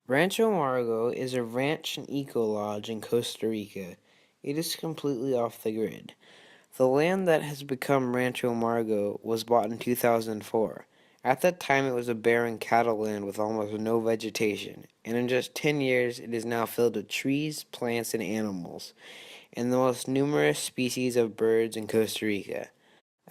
Rancho Margot is a ranch and eco-lodge in Costa Rica. It is completely off the grid. The land that has become Rancho Margot was bought in 2004. At that time it was a barren cattle land with almost no vegetation, and in just 10 years it is now filled with trees, plants, and animals, and the most numerous species of birds in Costa Rica.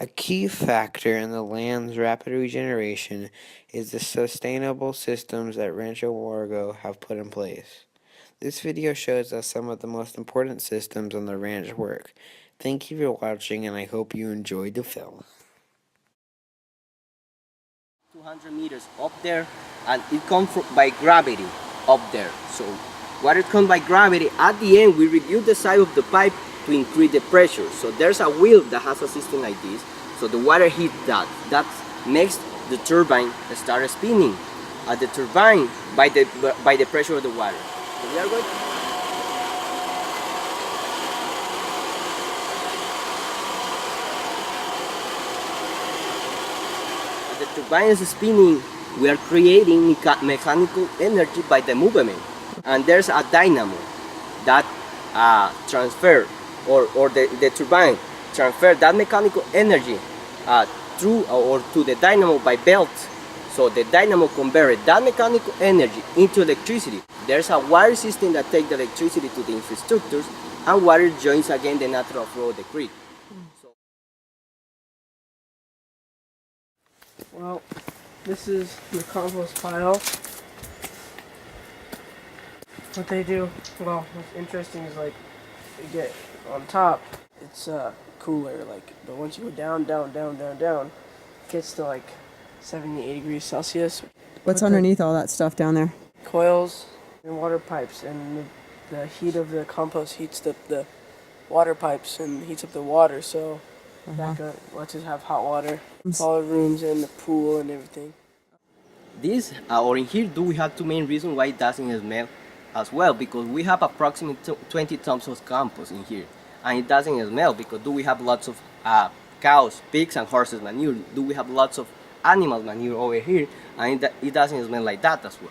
A key factor in the land's rapid regeneration is the sustainable systems that Rancho Margot have put in place. This video shows us some of the most important systems on the ranch work. Thank you for watching, and I hope you enjoyed the film. 200 meters up there, and it comes by gravity up there. So water comes by gravity. At the end, we reduce the size of the pipe to increase the pressure. So there's a wheel that has a system like this. So the water hits that. That makes the turbine start spinning. The turbine by the pressure of the water. So we are going to the turbine is spinning, we are creating mechanical energy by the movement. And there's a dynamo that transfer or the turbine transfer that mechanical energy through or to the dynamo by belt. So the dynamo converts that mechanical energy into electricity. There's a water system that takes the electricity to the infrastructures, and water joins again the natural flow of the creek. Well, this is the compost pile. What they do, well, what's interesting is like, you get on top, it's cooler, like, but once you go down, it gets to like 70, 80 degrees Celsius. What's underneath all that stuff down there? Coils and water pipes, and the heat of the compost heats up the water pipes and heats up the water, so that lets us have hot water. All the rooms and the pool and everything. This, or in here, we have two main reasons why it doesn't smell as well, because we have approximately 20 tons of compost in here, and it doesn't smell because we have lots of cows, pigs, and horses manure. We have lots of animal manure over here, and it doesn't smell like that as well.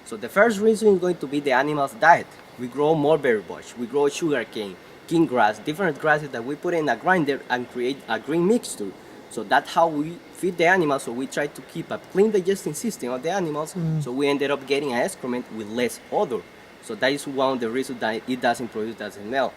So the first reason is going to be the animal's diet. We grow mulberry bush, we grow sugar cane, king grass, different grasses that we put in a grinder and create a green mixture. So that's how we feed the animals. So we try to keep a clean digesting system of the animals. So we ended up getting an excrement with less odor. So that is one of the reasons that it doesn't produce that smell.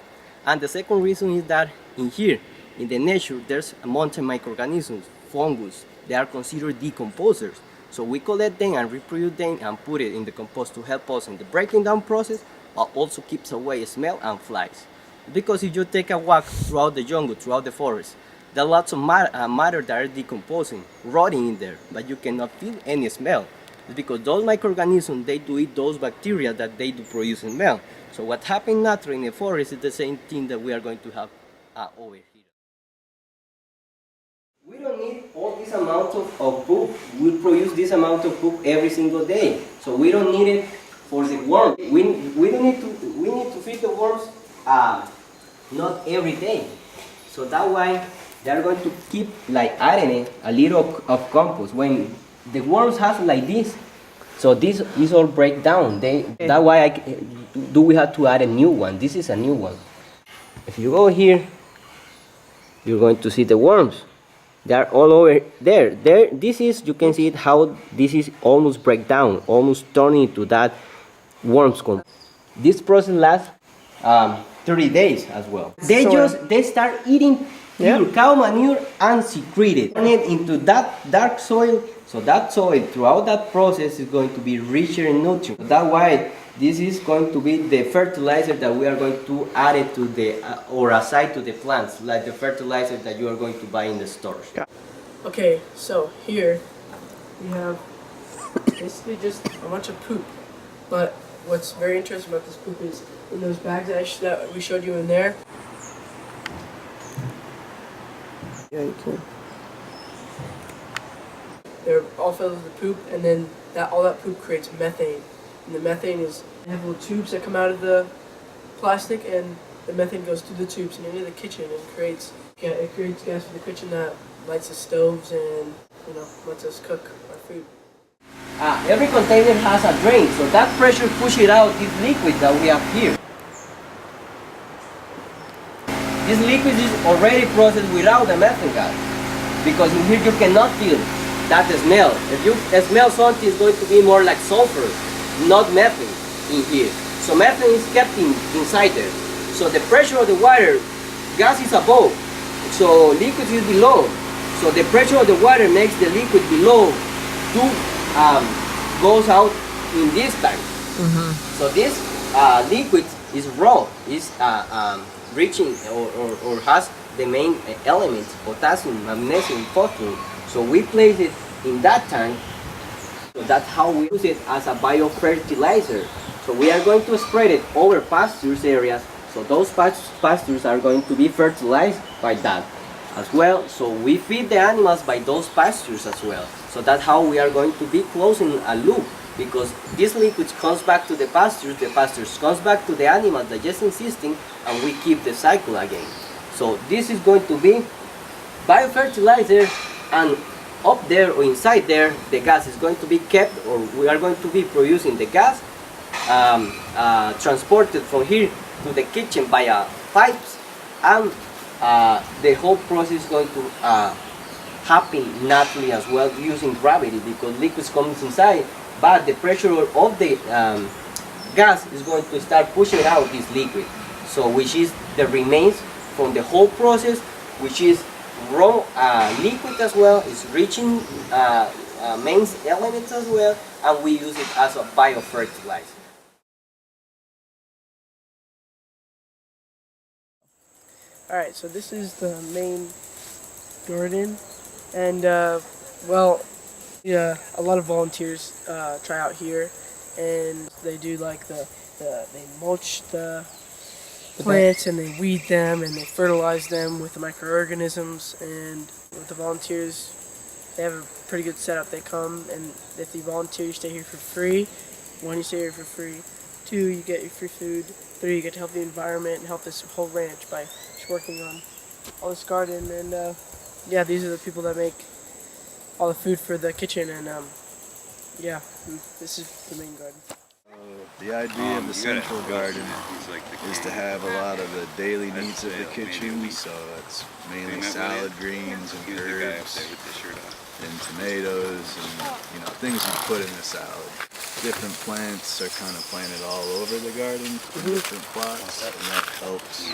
And the second reason is that in here, in the nature, there's mountain microorganisms, fungus. They are considered decomposers. So we collect them and reproduce them and put it in the compost to help us in the breaking down process, but also keeps away smell and flies. Because if you take a walk throughout the jungle, throughout the forest, there are lots of matter that are decomposing, rotting in there, but you cannot feel any smell. It's because those microorganisms, they do eat those bacteria that they do produce smell. So what happens naturally in the forest is the same thing that we are going to have over here. We don't need all this amount of poop. We produce this amount of poop every single day. So we don't need it for the worms. We need to feed the worms not every day. So that way they're going to keep like adding a little of compost. When the worms have like this, so this is all break down. That why we have to add a new one. This is a new one. If you go here, you're going to see the worms. They're all over there. This is, you can see it how this is almost break down, almost turning into that worms compost. This process lasts 30 days as well. They start eating pure cow manure and secrete it. Turn it into that dark soil. So that soil throughout that process is going to be richer in nutrients. That's why this is going to be the fertilizer that we are going to add it to the or aside to the plants, like the fertilizer that you are going to buy in the stores. Okay, so here we have basically just a bunch of poop. But what's very interesting about this poop is in those bags that we showed you in there. Yeah, you can. They're all filled with the poop, and then all that poop creates methane. And the methane is, they have little tubes that come out of the plastic, and the methane goes through the tubes and into the kitchen and creates gas for the kitchen that lights the stoves and lets us cook our food. every container has a drain, so that pressure pushes out this liquid that we have here. This liquid is already processed without the methane gas, because in here you cannot feel that smell. If you smell something, it's going to be more like sulfur, not methane in here. So methane is kept inside there. So the pressure of the water, gas is above, so liquid is below. So the pressure of the water makes the liquid below to goes out in this tank. So this liquid is raw, is reaching or has the main elements, potassium, magnesium, phosphorus. So we place it in that tank. So that's how we use it as a biofertilizer. So we are going to spread it over pastures areas. So those pastures are going to be fertilized by that as well. So we feed the animals by those pastures as well. So that's how we are going to be closing a loop, because this liquid comes back to the pastures comes back to the animals digesting system, and we keep the cycle again. So this is going to be biofertilizer, and up there or inside there the gas is going to be kept, or we are going to be producing the gas transported from here to the kitchen via pipes, and the whole process is going to happen naturally as well using gravity, because liquids comes inside, but the pressure of the gas is going to start pushing out this liquid, so which is the remains from the whole process, which is raw liquid as well, is reaching main elements as well, and we use it as a biofertilizer. Alright, so this is the main garden, and well, yeah, a lot of volunteers try out here, and they do like they mulch the plants, and they weed them, and they fertilize them with the microorganisms. And with the volunteers, they have a pretty good setup. They come, and if you volunteer, you stay here for free. One, you stay here for free. Two, you get your free food. Three, you get to help the environment and help this whole ranch by just working on all this garden. And yeah, these are the people that make all the food for the kitchen. And yeah, this is the main garden. The idea of the central garden is to have a lot of the daily needs of the kitchen, so it's mainly salad greens and herbs and tomatoes and things you put in a salad. Different plants are kind of planted all over the garden, different plots, and that helps.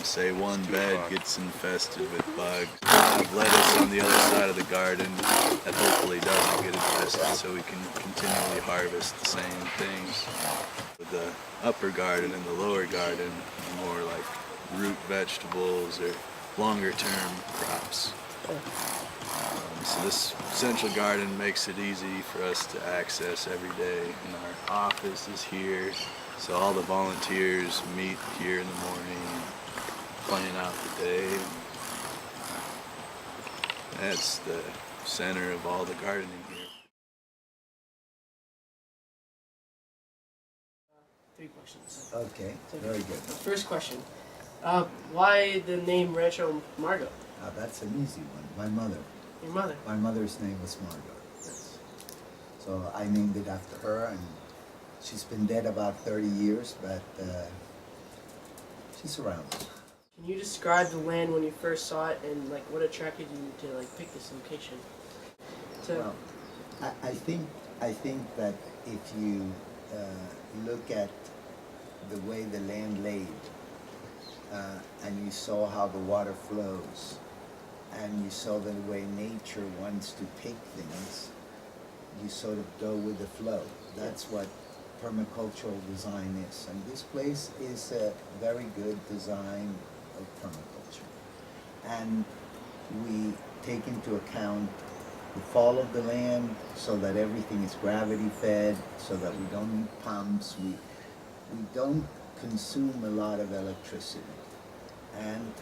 Say one bed gets infested with bugs. I have lettuce on the other side of the garden that hopefully doesn't get infested, so we can continually harvest the same things. With the upper garden and the lower garden, more like root vegetables or longer term crops. So this central garden makes it easy for us to access every day. And our office is here, so all the volunteers meet here in the morning, plan out the day. That's the center of all the gardening here. 3 questions. Okay, very good. First question, why the name Rancho Margot? That's an easy one. My mother. Your mother? My mother's name was Margot. Yes. So I named it after her, and she's been dead about 30 years, but she's around. Can you describe the land when you first saw it, and like what attracted you to like pick this location? Well, I think that if you look at the way the land laid, and you saw how the water flows, and you saw the way nature wants to take things, you sort of go with the flow. That's what permacultural design is. And this place is a very good design of permaculture. And we take into account the fall of the land so that everything is gravity fed, so that we don't need pumps. We don't consume a lot of electricity. And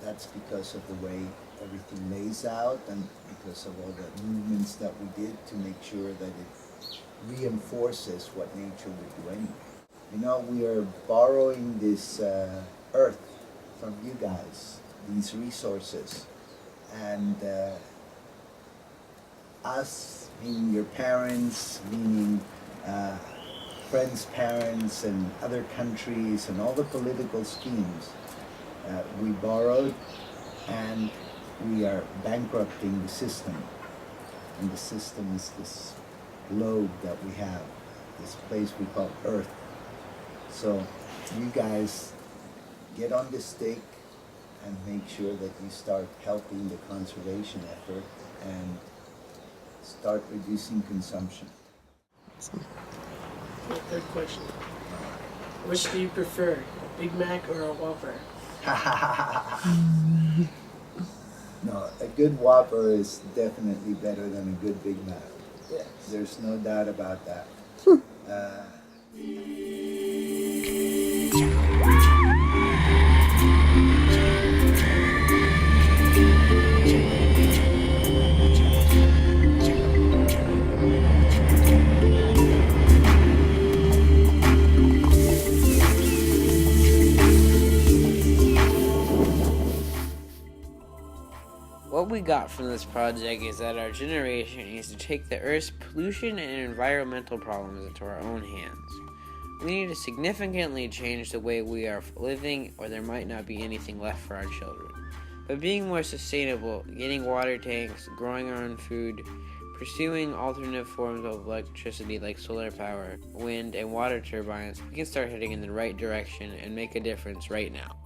that's because of the way everything lays out, and because of all the movements that we did to make sure that it reinforces what nature would do anyway. We are borrowing this earth from you guys, these resources, and us meaning your parents, meaning friends' parents and other countries and all the political schemes. We borrowed and we are bankrupting the system. And the system is this globe that we have, this place we call Earth. So you guys get on the stake and make sure that you start helping the conservation effort and start reducing consumption. My third question. Which do you prefer, a Big Mac or a Whopper? No, a good Whopper is definitely better than a good Big Mac. Yes. There's no doubt about that. What we got from this project is that our generation needs to take the Earth's pollution and environmental problems into our own hands. We need to significantly change the way we are living, or there might not be anything left for our children. By being more sustainable, getting water tanks, growing our own food, pursuing alternative forms of electricity like solar power, wind, and water turbines, we can start heading in the right direction and make a difference right now.